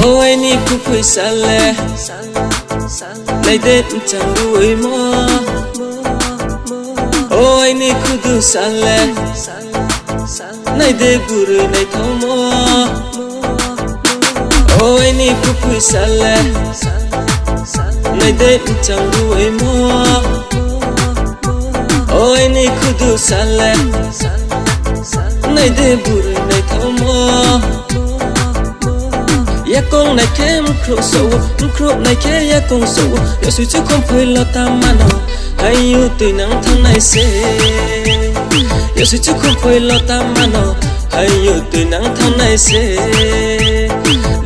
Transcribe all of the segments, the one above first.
ôi ni ku pui sale nay đến chẳng đuổi mơ ôi ni ku du sale nay để buru nay thâu mơ ôi ni ku pui sale nay đến chẳng đuổi mơ ôi ni ku du sale nay để buru nay thâu mơ ya con này kem khro này ke ya con sâu ya suy chứ không phải lo ta mà nó hay yêu từ nắng tháng này sẽ ya suy chứ không phải lo ta mà nó hay yêu từ nắng tháng này sẽ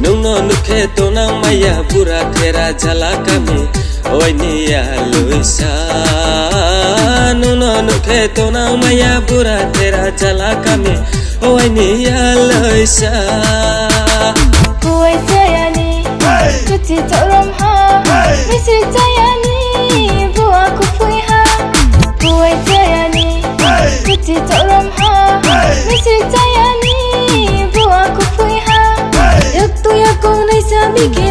nung nó nước ke to nang maya pura thera jala kami oi ni ya loi sa nung nó nước ke to nang maya pura thera jala kami oi ni ya loi sa Kuai sayani, cuci torom ha, misi sayani, buah kupui ha. Kuai sayani, cuci torom ha, misi sayani, buah kupui ha. Yak tu yak kong nai sami ke